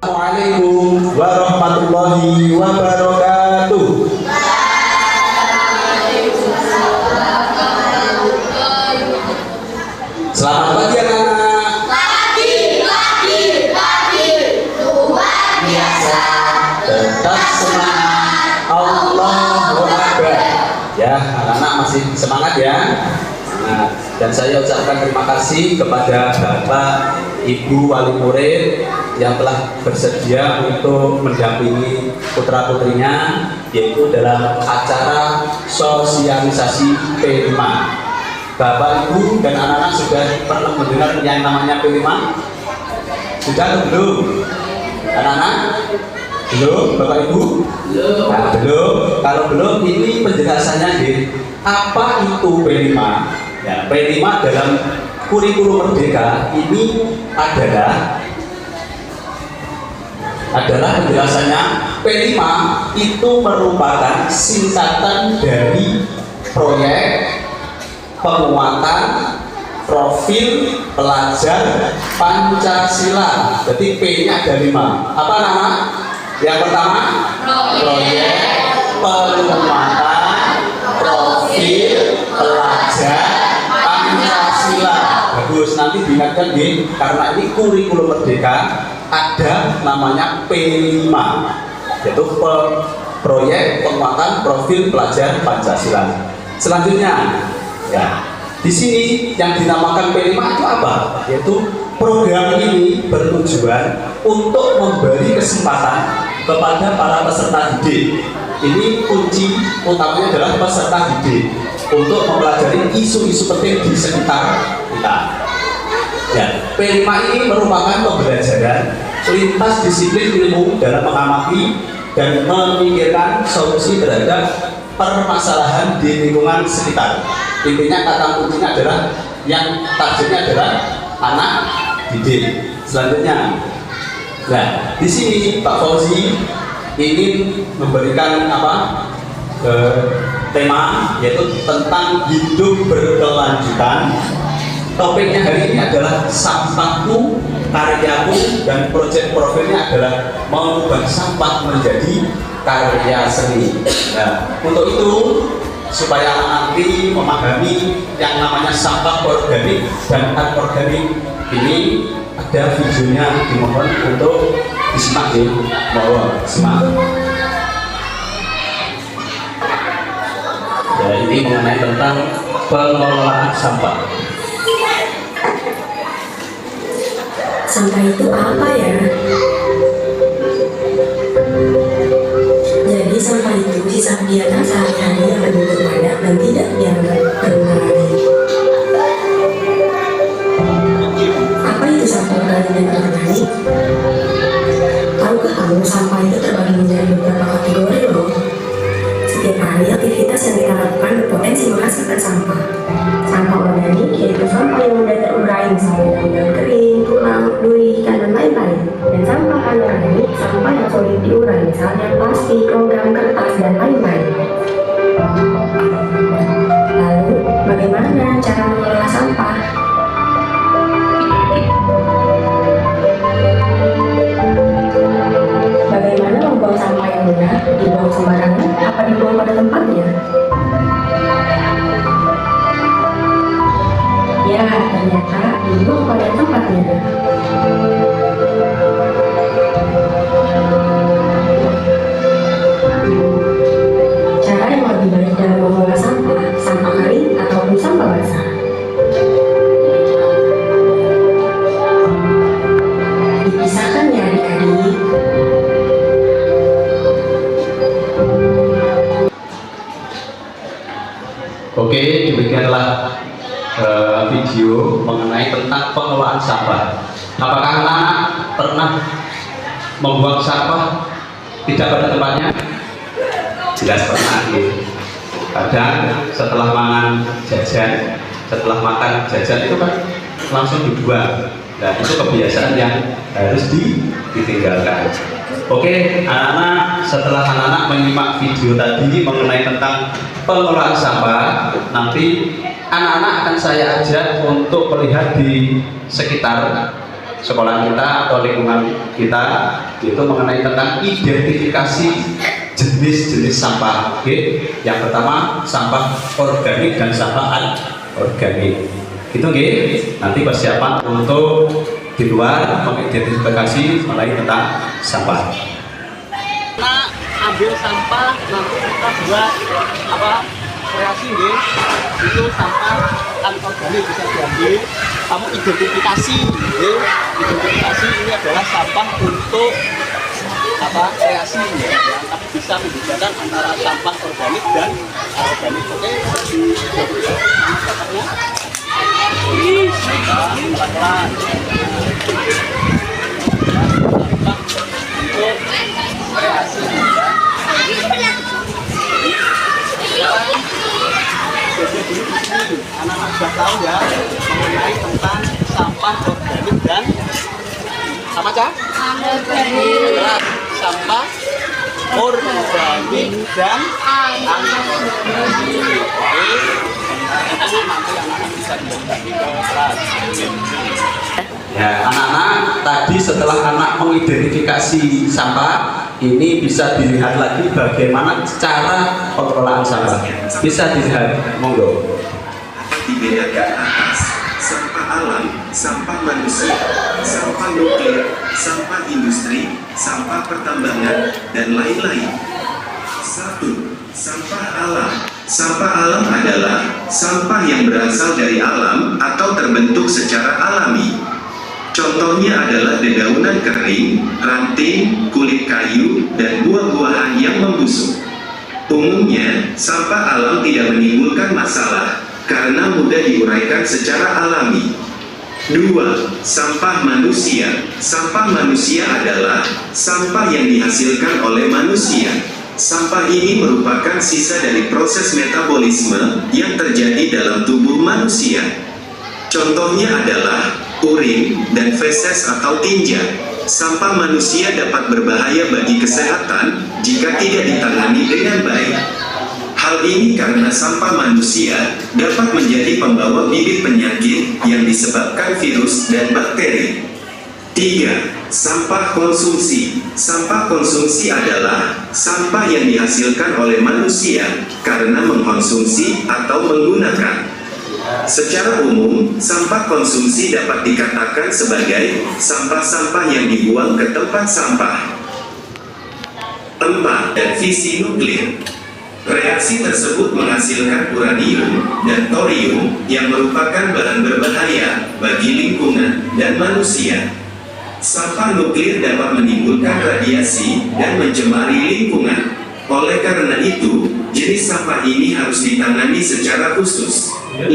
Assalamualaikum warahmatullahi wabarakatuh. Selamat pagi anak-anak. Pagi, luar biasa. Tetap semangat. Allahu Akbar. Ya, anak-anak masih semangat ya. Nah, dan saya ucapkan terima kasih kepada Bapak, Ibu wali murid yang telah bersedia untuk mendampingi putra-putrinya, yaitu dalam acara sosialisasi P5. Bapak, Ibu, dan anak-anak sudah pernah mendengar yang namanya P5? Sudah atau belum? Anak-anak? Belum? Bapak, Ibu? Belum. Nah, belum. Kalau belum, ini penjelasannya di apa itu P5? Ya, P5 dalam kurikulum Merdeka ini adalah penjelasannya. P5 itu merupakan singkatan dari proyek penguatan profil pelajar Pancasila. Jadi P-nya ada 5. Apa nama? Yang pertama, proyek penguatan profil pelajar Pancasila. Bagus, nanti diingatkan nih, karena ini kurikulum Merdeka ada namanya P5, yaitu proyek penguatan profil pelajar Pancasila. Selanjutnya, ya, di sini yang dinamakan P5 itu apa? Yaitu program ini bertujuan untuk memberi kesempatan kepada para peserta didik. Ini kunci utamanya adalah peserta didik untuk mempelajari isu-isu penting di sekitar kita. Ya, P5 ini merupakan pembelajaran lintas disiplin ilmu dalam mengamati dan memikirkan solusi terhadap permasalahan di lingkungan sekitar. Intinya kata kuncinya adalah yang targetnya adalah anak didik. Selanjutnya, nah di sini Pak Fauzi ingin memberikan tema, yaitu tentang hidup berkelanjutan. Topiknya hari ini adalah sampahku, karyaku, dan proyek profilnya adalah mengubah sampah menjadi karya seni. Nah, untuk itu supaya nanti memahami yang namanya sampah organik dan anorganik ini, ada videonya, dimohon untuk disimak ya. Mohon simak. Ya, ini mengenai tentang pengelolaan sampah. Sampah itu apa ya? Jadi sampah itu sisa kegiatan sehari-hari yang berbentuk padat dan tidak dianggap berulang lagi. Apa itu sampah organik dan anorganik? Tahukah kamu sampah itu terbagi menjadi beberapa kategori loh? Setiap hari aktivitas yang kita lakukan berpotensi menghasilkan sampah. Sampah organik yaitu sampah yang mudah terurai, misalnya daun kering, tulang, duri, ikan, dan lain-lain. Dan sampah anorganik, sampah yang sulit diurai, misalnya plastik, logam, kertas, dan lain-lain. Lalu, bagaimana cara mengelola sampah? Bagaimana membuang sampah yang benar? Dibuang sembarangan? Apa dibuang pada tempatnya? Ya, ternyata dibuang pada tempatnya. Cara yang lebih baik dalam mengolah sampah, sampah kering ataupun sampah basah. Dipisahkan ya adik-adik. Oke, demikianlah video mengenai tentang pengelolaan sampah. Apakah anak-anak pernah membuang sampah tidak pada tempatnya? Jelas pernah ya. Kadang setelah makan jajan itu kan langsung dibuang. Nah, itu kebiasaan yang harus ditinggalkan. Oke, anak-anak, setelah anak-anak menyimak video tadi mengenai tentang pengelolaan sampah, nanti anak-anak akan saya ajak untuk melihat di sekitar sekolah kita atau lingkungan kita, yaitu mengenai tentang identifikasi jenis-jenis sampah. Oke, yang pertama sampah organik dan sampah anorganik. Itu oke. Nanti persiapan untuk di luar mengidentifikasi mengenai tentang sampah. Kita ambil sampah, nanti kita buat kreasi nggih. Itu sampah anorganik bisa diambil. Kamu identifikasi nggih. Identifikasi ini adalah sampah untuk kreasi ya. Tapi bisa membedakan antara sampah organik dan anorganik. Oke, sampahnya. Pelan-pelan. Sampah untuk kreasi ya. Jadi dulu di sini anak-anak sudah tahu ya mengenai tentang sampah organik dan apa cah? Anorganik. Sampah organik dan anorganik. Oke, itu nanti anak-anak bisa dibagi ke kelas. Ya, anak-anak tadi setelah anak mengidentifikasi sampah, ini bisa dilihat lagi bagaimana cara pengelolaan sampah. Bisa dilihat, monggo. Dibedakan atas sampah alam, sampah manusia, sampah nuklir, sampah industri, sampah pertambangan, dan lain-lain. 1. Sampah alam. Sampah alam adalah sampah yang berasal dari alam atau terbentuk secara alami. Contohnya adalah dedaunan kering, ranting, kulit kayu, dan buah-buahan yang membusuk. Umumnya, sampah alam tidak menimbulkan masalah karena mudah diuraikan secara alami. 2. Sampah manusia. Sampah manusia adalah sampah yang dihasilkan oleh manusia. Sampah ini merupakan sisa dari proses metabolisme yang terjadi dalam tubuh manusia. Contohnya adalah urin dan feses atau tinja. Sampah manusia dapat berbahaya bagi kesehatan jika tidak ditangani dengan baik. Hal ini karena sampah manusia dapat menjadi pembawa bibit penyakit yang disebabkan virus dan bakteri. 3. Sampah konsumsi. Sampah konsumsi adalah sampah yang dihasilkan oleh manusia karena mengkonsumsi atau menggunakan. Secara umum, sampah konsumsi dapat dikatakan sebagai sampah-sampah yang dibuang ke tempat sampah. 4. Dan fisi nuklir. Reaksi tersebut menghasilkan uranium dan thorium yang merupakan bahan berbahaya bagi lingkungan dan manusia. Sampah nuklir dapat menimbulkan radiasi dan mencemari lingkungan. Oleh karena itu, jenis sampah ini harus ditangani secara khusus. 5.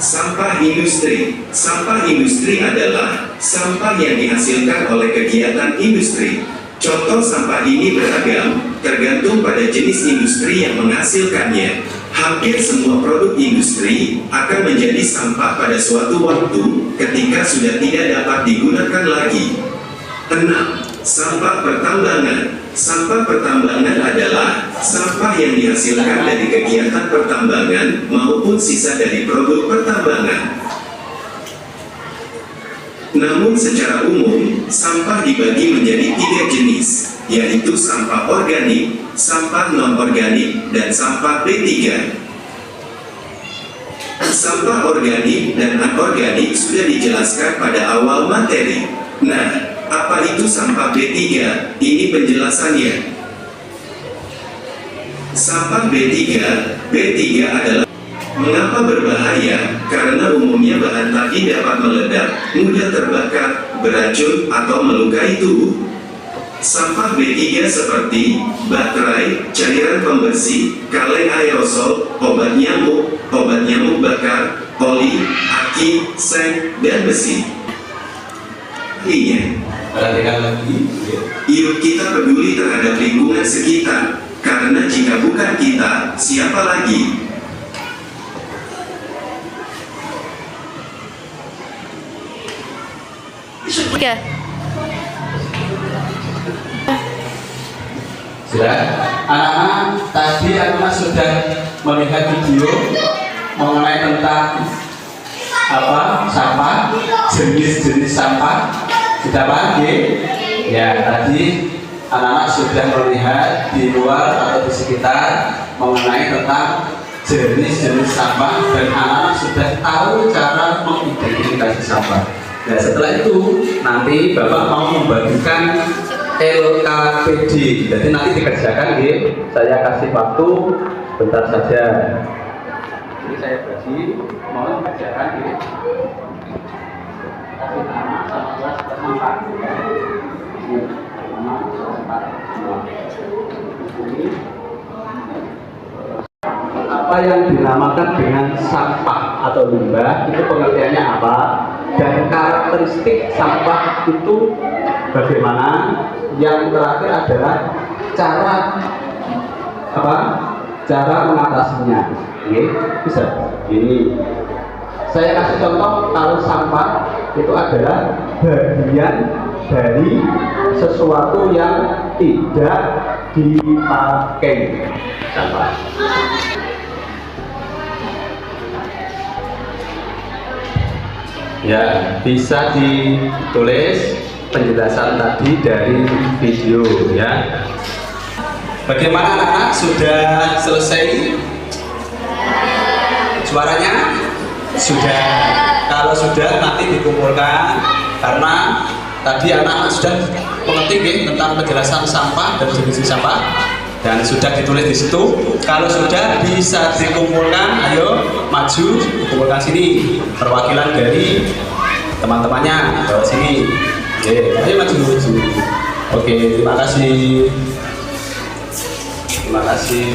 Sampah industri. Sampah industri adalah sampah yang dihasilkan oleh kegiatan industri. Contoh sampah ini beragam, tergantung pada jenis industri yang menghasilkannya. Hampir semua produk industri akan menjadi sampah pada suatu waktu ketika sudah tidak dapat digunakan lagi. 6. Sampah pertambangan. Sampah pertambangan adalah sampah yang dihasilkan dari kegiatan pertambangan maupun sisa dari produk pertambangan. Namun secara umum, sampah dibagi menjadi 3 jenis, yaitu sampah organik, sampah non-organik, dan sampah B3. Sampah organik dan anorganik sudah dijelaskan pada awal materi. Nah, apa itu sampah B3? Ini penjelasannya. Sampah B3 adalah mengapa berbahaya? Karena umumnya bahan tadi dapat meledak, mudah terbakar, beracun, atau melukai tubuh. Sampah B3 seperti baterai, cairan pembersih, kaleng aerosol, obat nyamuk bakar, oli, aki, seng, dan besi. Perhatikan lagi. Yuk kita peduli terhadap lingkungan sekitar, karena jika bukan kita, siapa lagi? Tiga. Sudah, anak-anak tadi anak sudah melihat video mengenai tentang sampah, jenis-jenis sampah. Sudah paham, ya? Ya, tadi anak-anak sudah melihat di luar atau di sekitar mengenai tentang jenis-jenis sampah dan anak-anak sudah tahu cara mengidentifikasi sampah. Nah, setelah itu nanti Bapak mau membagikan LKPD. Jadi nanti dikerjakan, saya kasih waktu bentar saja. Ini saya bagi, mau dikerjakan, kasih nama sama kelas empat. Apa yang dinamakan dengan sampah atau limbah itu pengertiannya apa, dan karakteristik sampah itu bagaimana. Yang terakhir adalah cara mengatasinya. Bisa ini saya kasih contoh. Kalau sampah itu adalah bagian dari sesuatu yang tidak dipakai. Sampah. Ya, bisa ditulis penjelasan tadi dari video ya. Bagaimana anak-anak, sudah selesai? Suaranya? Sudah. Kalau sudah nanti dikumpulkan, karena tadi anak-anak sudah mengerti tentang penjelasan sampah dan jenis sampah dan sudah ditulis di situ. Kalau sudah bisa dikumpulkan, ayo maju kumpulkan sini perwakilan dari teman-temannya bawa sini. Oke, ayo maju. Oke, terima kasih. Terima kasih.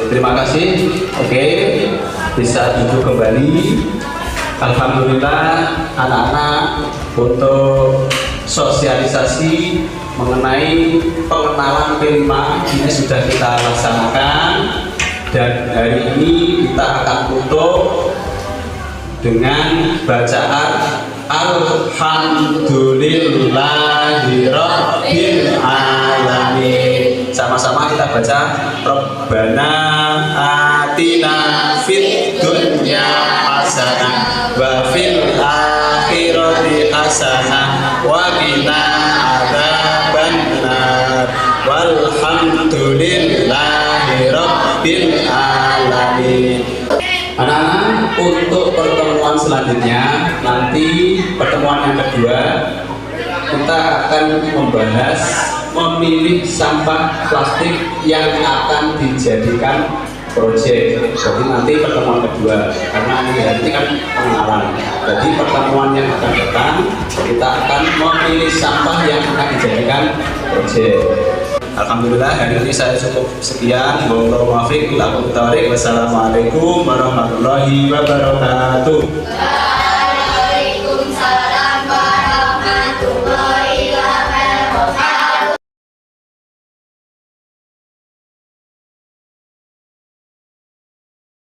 Terima kasih. Oke, bisa duduk kembali. Alhamdulillah anak-anak untuk sosialisasi mengenai pengenalan P5 ini sudah kita laksanakan, dan hari ini kita akan tutup dengan bacaan Alhamdulillahirabbil alamin. Sama-sama kita baca Rabbana atina fid dunya hasanah wa fil akhirati hasanah wa qina adzabannar walhamdulillahirabbil alamin. Anak-anak, untuk pertemuan selanjutnya, nanti pertemuan yang kedua kita akan membahas memilih sampah plastik yang akan dijadikan proyek. Jadi nanti pertemuan kedua, karena ini kan pengenalan. Jadi pertemuan yang akan datang kita akan memilih sampah yang akan dijadikan proyek. Alhamdulillah hari ini saya cukup sekian. Wassalamualaikum warahmatullahi wabarakatuh.